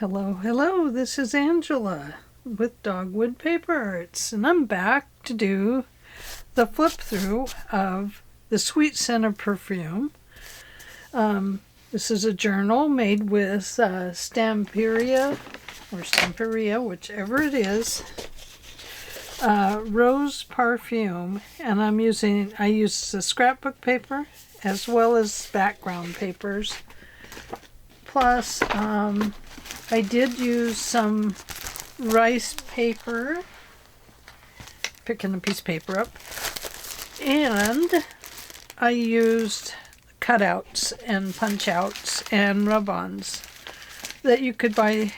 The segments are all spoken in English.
Hello, hello, this is Angela with Dogwood Paper Arts, and I'm back to do the flip through of the Sweet Scent of Perfume. This is a journal made with Stamperia, whichever it is, Rose Parfum, and I use the scrapbook paper as well as background papers. Plus, I did use some rice paper, picking a piece of paper up, and I used cutouts and punch outs and rub-ons that you could buy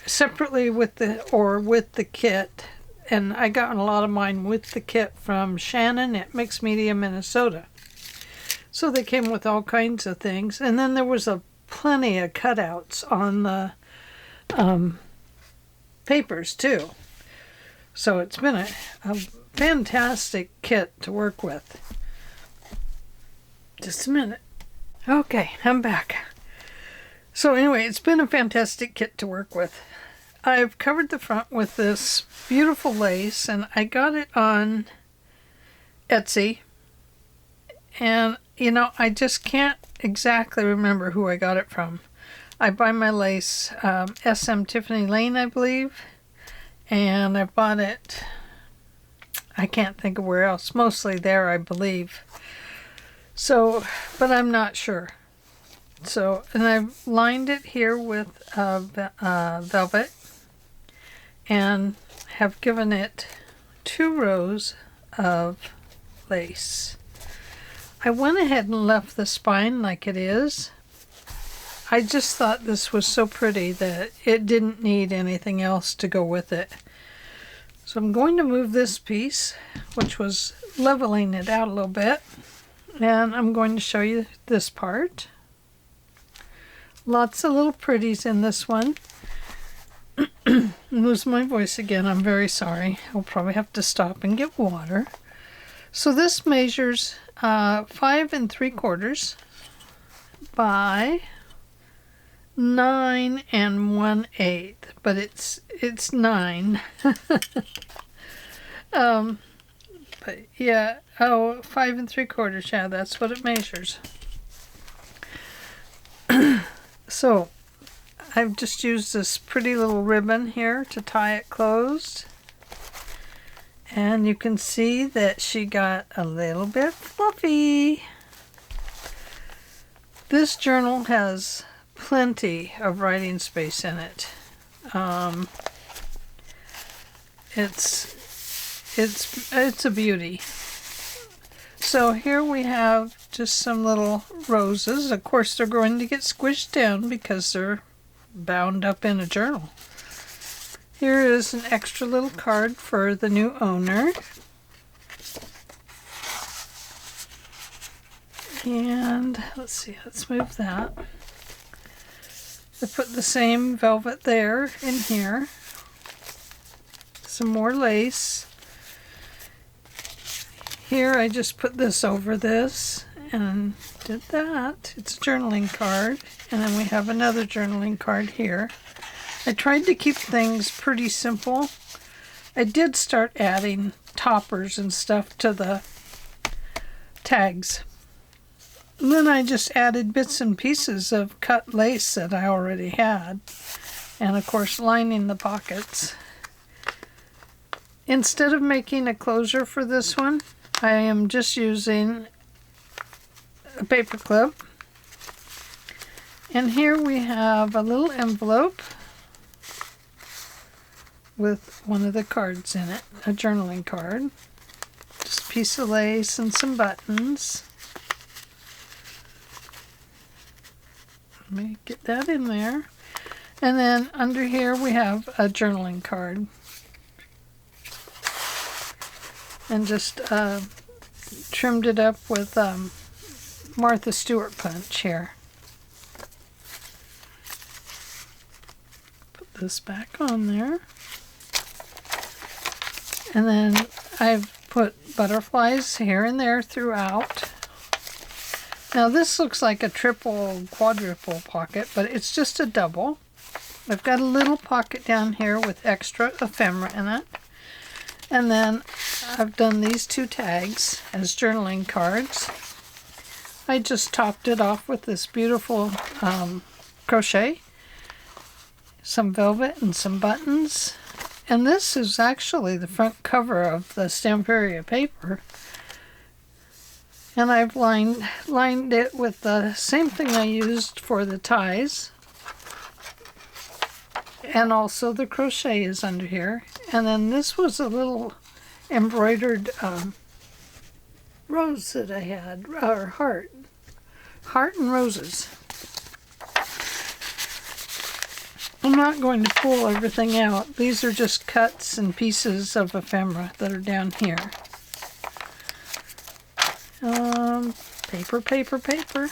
separately with the kit. And I got a lot of mine with the kit from Shannon at Mixed Media, Minnesota. So they came with all kinds of things, and then there was plenty of cutouts on the papers too. So it's been a fantastic kit to work with. Just a minute. Okay, I'm back. So anyway, it's been a fantastic kit to work with. I've covered the front with this beautiful lace, and I got it on Etsy. And, you know, I just can't exactly remember who I got it from. I buy my lace SM Tiffany Lane, I believe. And I bought it, I can't think of where else. Mostly there, I believe. So, but I'm not sure. So, and I've lined it here with velvet. And have given it 2 rows of lace. I went ahead and left the spine like it is. I just thought this was so pretty that it didn't need anything else to go with it. So I'm going to move this piece, which was leveling it out a little bit, and I'm going to show you this part. Lots of little pretties in this one. Lose my voice again, I'm very sorry. I'll probably have to stop and get water. So this measures 5 3/4 by 9 1/8, but it's 9. But yeah, 5 3/4, yeah, that's what it measures. So I've just used this pretty little ribbon here to tie it closed. And you can see that she got a little bit fluffy. This journal has plenty of writing space in it. It's a beauty. So here we have just some little roses. Of course, they're going to get squished down because they're bound up in a journal. Here is an extra little card for the new owner. And let's see, let's move that. I put the same velvet there in here. Some more lace. Here I just put this over this and did that. It's a journaling card. And then we have another journaling card here. I tried to keep things pretty simple. I did start adding toppers and stuff to the tags. And then I just added bits and pieces of cut lace that I already had. And of course lining the pockets. Instead of making a closure for this one, I am just using a paper clip. And here we have a little envelope with one of the cards in it, a journaling card. Just a piece of lace and some buttons. Let me get that in there. And then under here we have a journaling card. And just trimmed it up with Martha Stewart punch here. Put this back on there. And then I've put butterflies here and there throughout. Now this looks like a triple, quadruple pocket, but it's just a double. I've got a little pocket down here with extra ephemera in it. And then I've done these 2 tags as journaling cards. I just topped it off with this beautiful crochet, some velvet and some buttons. And this is actually the front cover of the Stamperia paper. And I've lined it with the same thing I used for the ties. And also the crochet is under here. And then this was a little embroidered rose that I had, or heart and roses. I'm not going to pull everything out. These are just cuts and pieces of ephemera that are down here. Paper.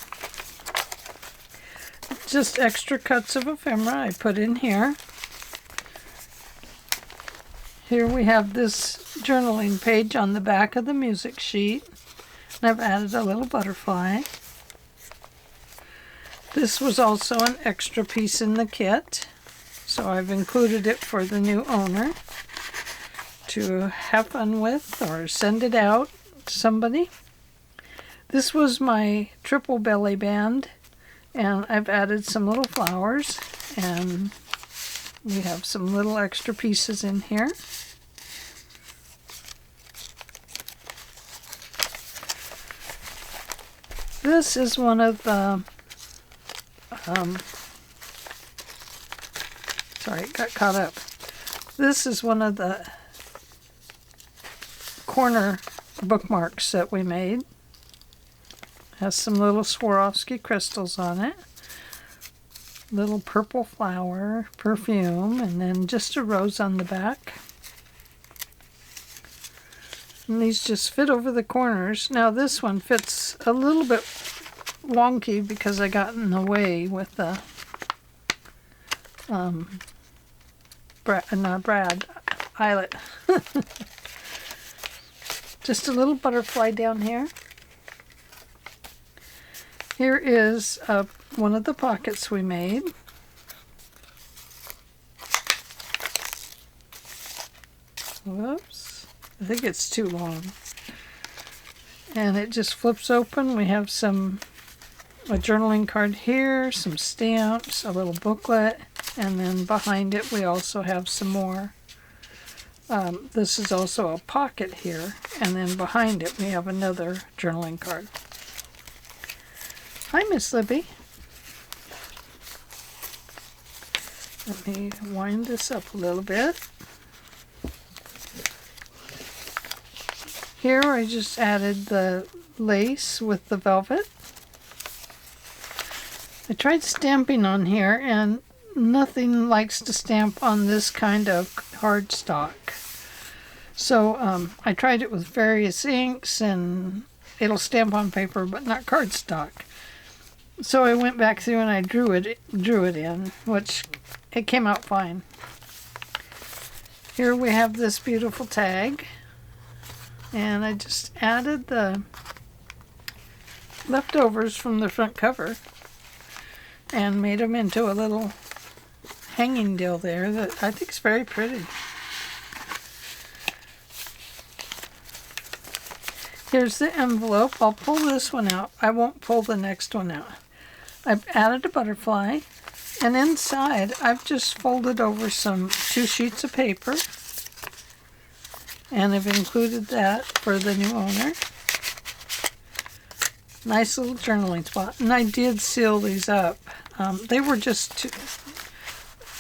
Just extra cuts of ephemera I put in here. Here we have this journaling page on the back of the music sheet. And I've added a little butterfly. This was also an extra piece in the kit, so I've included it for the new owner to have fun with or send it out to somebody. This was my triple belly band, and I've added some little flowers, and we have some little extra pieces in here. This is one of the sorry, it got caught up. This is one of the corner bookmarks that we made. Has some little Swarovski crystals on it. Little purple flower, perfume, and then just a rose on the back. And these just fit over the corners. Now this one fits a little bit wonky because I got in the way with the Brad eyelet. Just a little butterfly down here. Here is one of the pockets we made. Whoops. I think it's too long. And it just flips open. We have a journaling card here, some stamps, a little booklet, and then behind it we also have some more. This is also a pocket here, and then behind it we have another journaling card. Hi, Miss Libby. Let me wind this up a little bit. Here I just added the lace with the velvet. I tried stamping on here, and nothing likes to stamp on this kind of cardstock. So I tried it with various inks, and it'll stamp on paper but not cardstock. So I went back through and I drew it in, which it came out fine. Here we have this beautiful tag, and I just added the leftovers from the front cover and made them into a little hanging deal there that I think is very pretty. Here's the envelope. I'll pull this one out. I won't pull the next one out. I've added a butterfly, and inside I've just folded over 2 sheets of paper, and I've included that for the new owner. Nice little journaling spot, and I did seal these up. They were just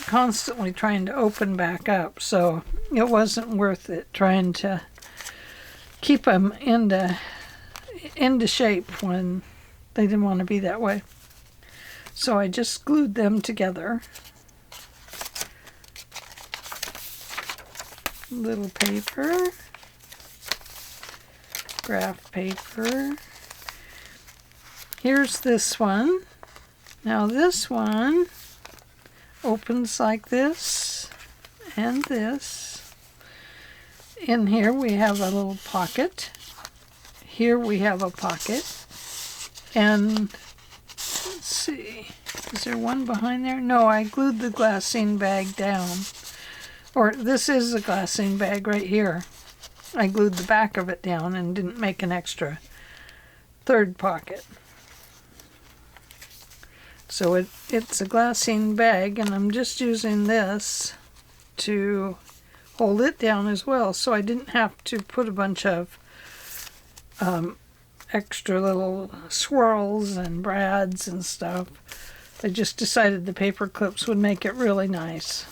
constantly trying to open back up, so it wasn't worth it trying to keep them into shape when they didn't want to be that way. So I just glued them together. Little paper, graph paper. Here's this one. Now this one opens like this and this. In here we have a little pocket. Here we have a pocket. And let's see, Is there one behind there? No, I glued the glassine bag down. Or this is a glassine bag right here. I glued the back of it down and didn't make an extra third pocket. So it's a glassine bag, and I'm just using this to hold it down as well, so I didn't have to put a bunch of extra little swirls and brads and stuff. I just decided the paper clips would make it really nice.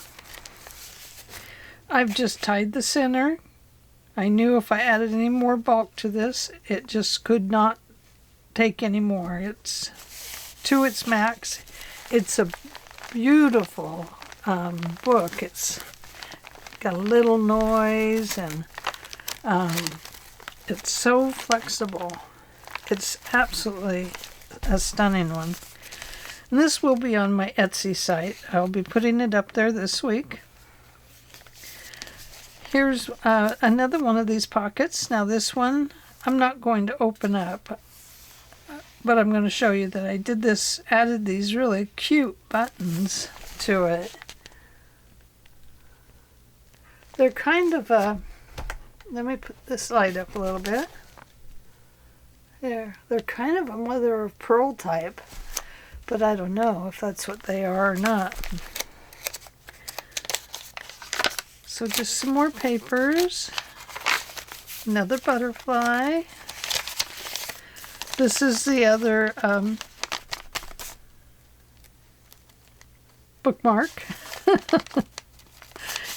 I've just tied the center. I knew if I added any more bulk to this, it just could not take any more. It's to its max. It's a beautiful book. It's got a little noise, and it's so flexible. It's absolutely a stunning one. And this will be on my Etsy site. I'll be putting it up there this week. Here's another one of these pockets. Now this one I'm not going to open up, but I'm going to show you that I did this, added these really cute buttons to it. They're kind of a, let me put this light up a little bit. There, they're kind of a mother of pearl type, but I don't know if that's what they are or not. So just some more papers, another butterfly. This is the other bookmark.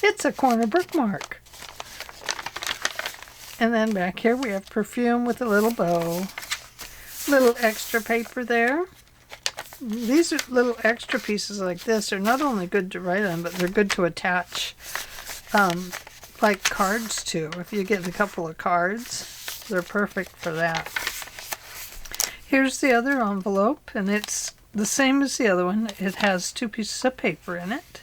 It's a corner bookmark. And then back here we have Perfume with a little bow. Little extra paper there. These are little extra pieces like this are not only good to write on, but they're good to attach like cards to. If you get a couple of cards, they're perfect for that. Here's the other envelope, and it's the same as the other one. It has 2 pieces of paper in it.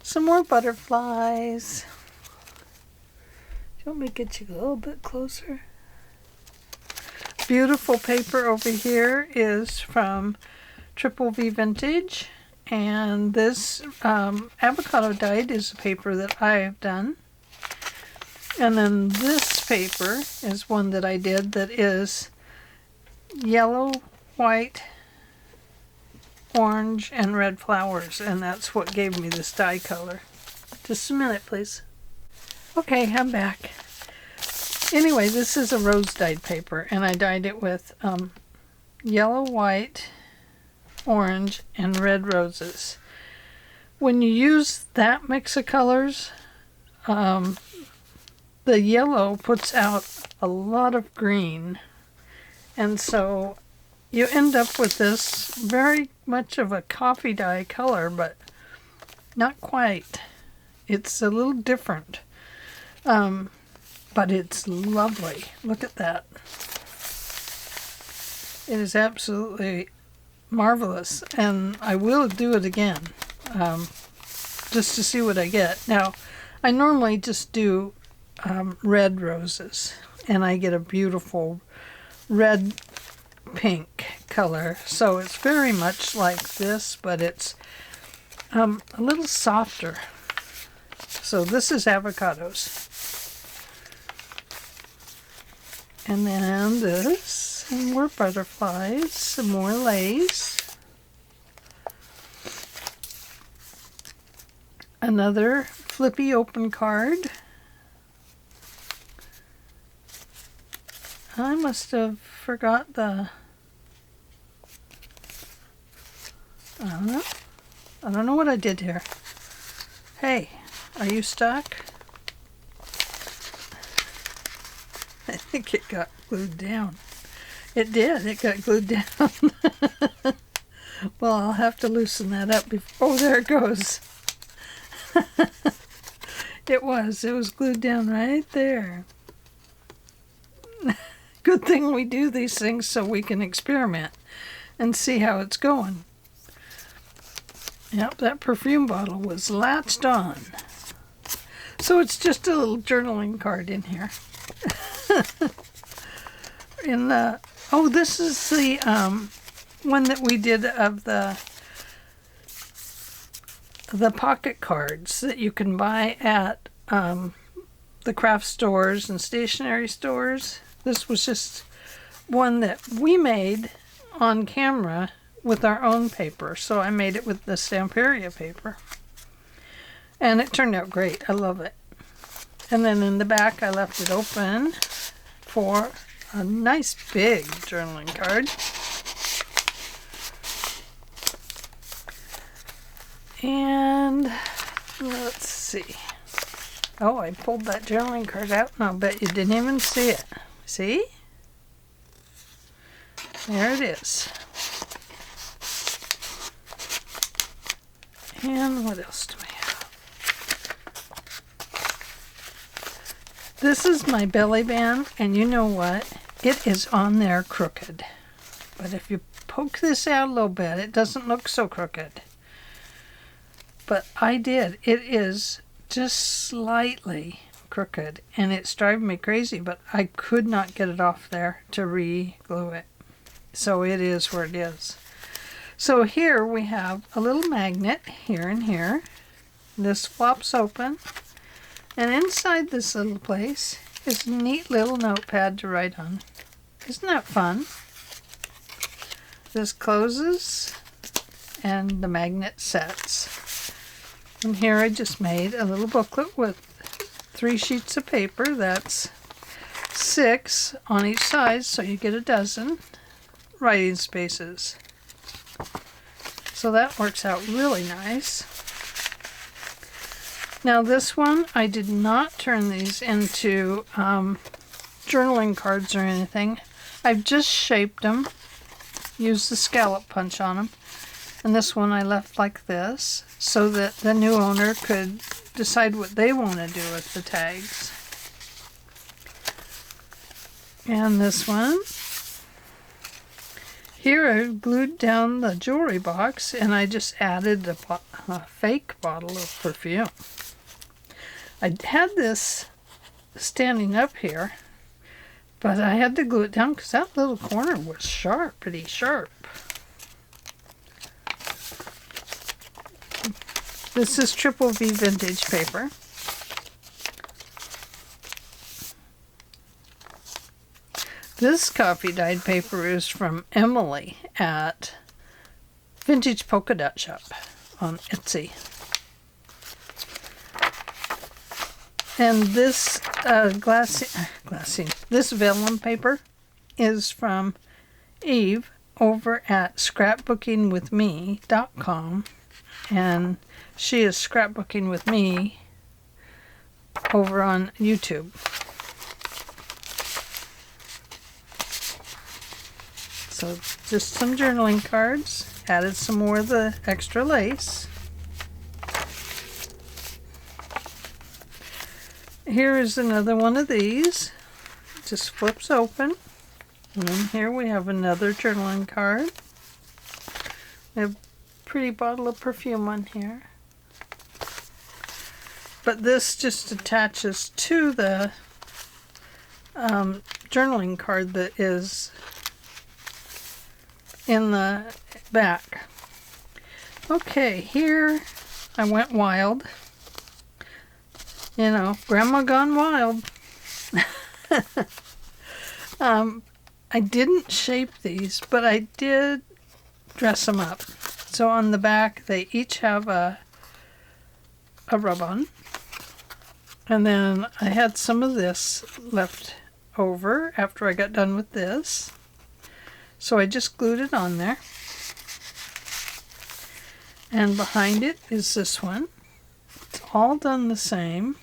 Some more butterflies. Do you want me to get you a little bit closer? Beautiful paper over here is from TripleTVintage, and this Avocado Dyed is a paper that I have done. And then this paper is one that I did that is yellow, white, orange, and red flowers, and that's what gave me this dye color. Just a minute, please. Okay, I'm back. Anyway, this is a rose dyed paper, and I dyed it with yellow, white, orange, and red roses. When you use that mix of colors, the yellow puts out a lot of green, and so you end up with this very much of a coffee dye color, but not quite. It's a little different. But it's lovely. Look at that. It is absolutely marvelous, and I will do it again just to see what I get. Now, I normally just do red roses, and I get a beautiful red pink color, so it's very much like this, but it's a little softer. So this is avocados. And then this, some more butterflies, some more lace. Another flippy open card. I must have forgot the, I don't know what I did here. Hey, are you stuck? I think it got glued down. It did. It got glued down. Well, I'll have to loosen that up before... Oh, there it goes. It was glued down right there. Good thing we do these things so we can experiment and see how it's going. Yep, that perfume bottle was latched on. So it's just a little journaling card in here. This is the one that we did of the pocket cards that you can buy at the craft stores and stationery stores. This was just one that we made on camera with our own paper. So I made it with the Stamperia paper. And it turned out great. I love it. And then in the back I left it open for a nice big journaling card. And let's see. Oh, I pulled that journaling card out and I'll bet you didn't even see it. See? There it is. And what else do we have? This is my belly band, and you know what? It is on there crooked. But if you poke this out a little bit, it doesn't look so crooked. But I did. It is just slightly crooked, and it's driving me crazy, but I could not get it off there to re-glue it. So it is where it is. So here we have a little magnet here and here. This flops open, and inside this little place is a neat little notepad to write on. Isn't that fun? This closes and the magnet sets. And here I just made a little booklet with 3 sheets of paper. That's 6 on each side, so you get a dozen writing spaces. So that works out really nice. Now this one, I did not turn these into journaling cards or anything. I've just shaped them, used the scallop punch on them. And this one I left like this so that the new owner could decide what they want to do with the tags. And this one. Here I glued down the jewelry box and I just added a fake bottle of perfume. I had this standing up here, but I had to glue it down because that little corner was sharp, pretty sharp. This is TripleTVintage paper. This coffee dyed paper is from Emily at Vintage Polka Dot Shop on Etsy. And this this vellum paper is from Eve over at scrapbookingwithme.com, and she is scrapbooking with me over on YouTube. So just some journaling cards, added some more of the extra lace. Here is another one of these. Just flips open. And then here we have another journaling card. We have a pretty bottle of perfume on here. But this just attaches to the journaling card that is in the back. Okay, here I went wild. You know, Grandma gone wild. I didn't shape these, but I did dress them up. So on the back, they each have a rub-on. And then I had some of this left over after I got done with this. So I just glued it on there. And behind it is this one. It's all done the same.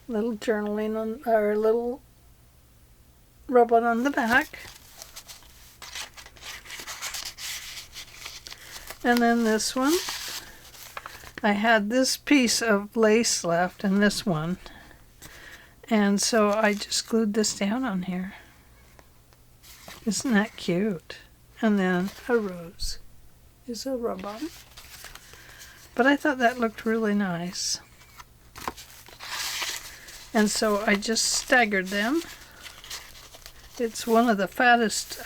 Little journaling on, or little rub-on on the back. And then this one. I had this piece of lace left and this one. And so I just glued this down on here. Isn't that cute? And then a rose is a rub-on. But I thought that looked really nice. And so I just staggered them. It's one of the fattest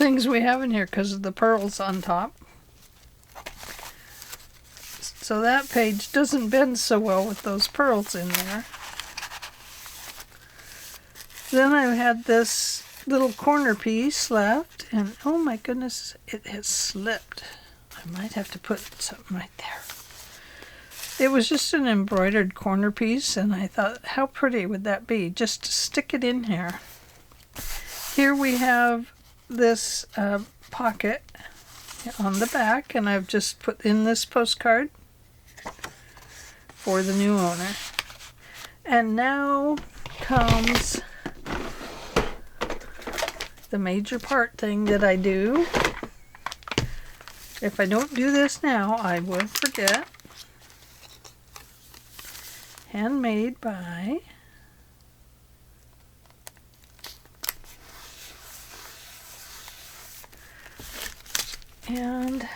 things we have in here because of the pearls on top. So that page doesn't bend so well with those pearls in there. Then I had this little corner piece left, and oh my goodness, it has slipped. I might have to put something right there. It was just an embroidered corner piece, and I thought, how pretty would that be just to stick it in here. Here we have this pocket on the back, and I've just put in this postcard for the new owner. And now comes the major part thing that I do. If I don't do this now, I will forget. Handmade by and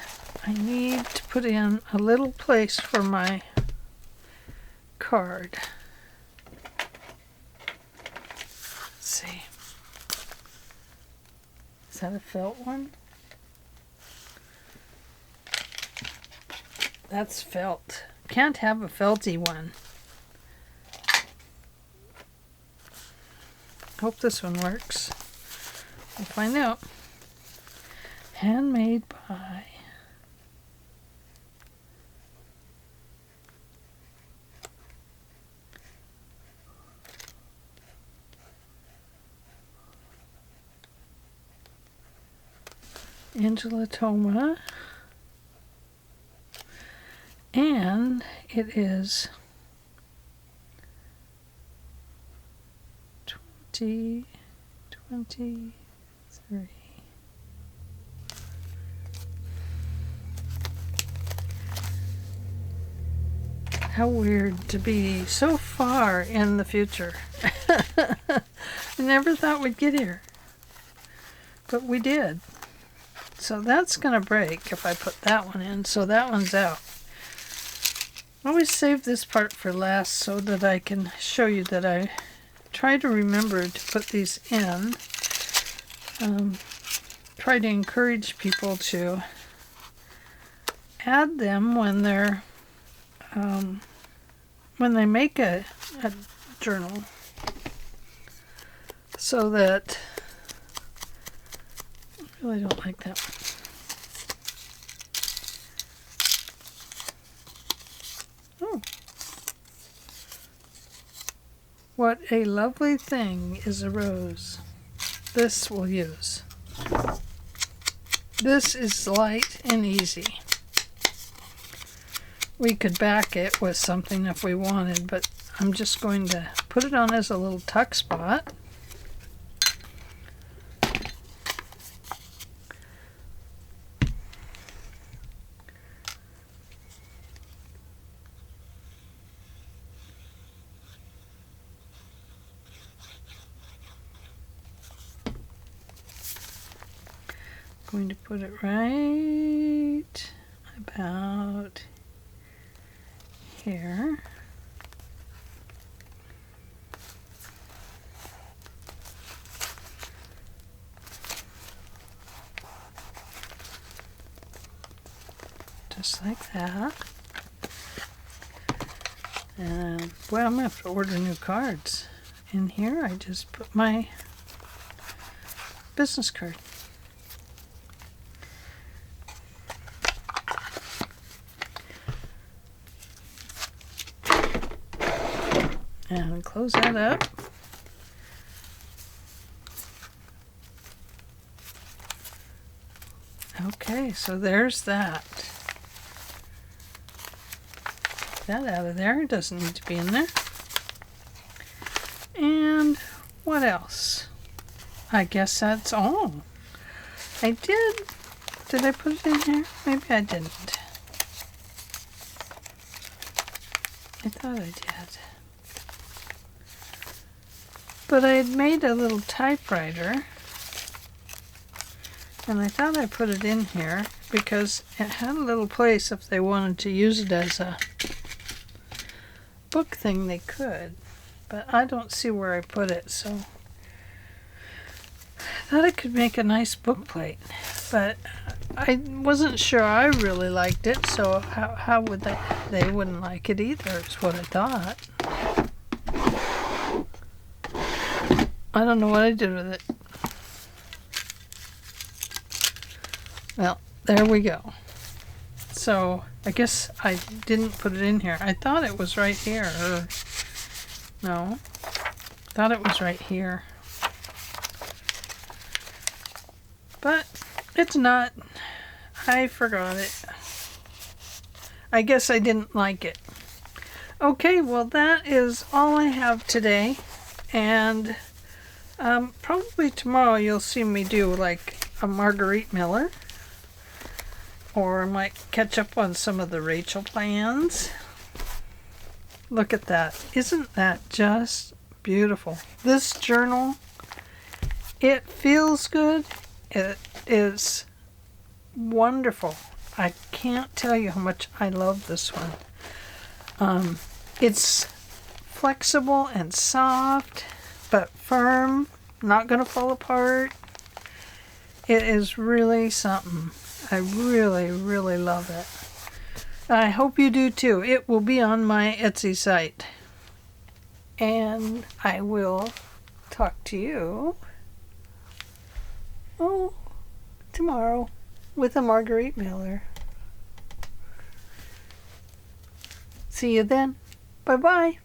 I need to put in a little place for my card. Let's see. Is that a felt one? That's felt. Can't have a felty one. Hope this one works. We'll find out. Handmade by Thoma, and it is 2023. How weird to be so far in the future. I never thought we'd get here, but we did. So that's going to break if I put that one in, so that one's out. I always save this part for last so that I can show you that I try to remember to put these in. Try to encourage people to add them when they're when they make a journal, so that I really don't like that one. Oh, what a lovely thing is a rose. This we'll use. This is light and easy. We could back it with something if we wanted, but I'm just going to put it on as a little tuck spot. Going to put it right about here. Just like that. And well, I'm gonna have to order new cards. In here I just put my business card. And close that up. Okay, so there's that. That out of there. It doesn't need to be in there. And what else? I guess that's all. I did. Did I put it in here? Maybe I didn't. I thought I did. But I had made a little typewriter, and I thought I put it in here because it had a little place if they wanted to use it as a book thing, they could. But I don't see where I put it, so thought it could make a nice book plate, but I wasn't sure I really liked it, so how would they wouldn't like it either, is what I thought. I don't know what I did with it. Well, there we go. So I guess I didn't put it in here. I thought it was right here. No, I thought it was right here. But it's not. I forgot it. I guess I didn't like it. Okay, well that is all I have today. And probably tomorrow you'll see me do like a Marguerite Miller. Or I might catch up on some of the Rachel plans. Look at that. Isn't that just beautiful? This journal, it feels good. It is wonderful. I can't tell you how much I love this one. It's flexible and soft, but firm, not going to fall apart. It is really something. I really, really love it. I hope you do too. It will be on my Etsy site. And I will talk to you tomorrow with a Marguerite Miller. See you then. Bye-bye.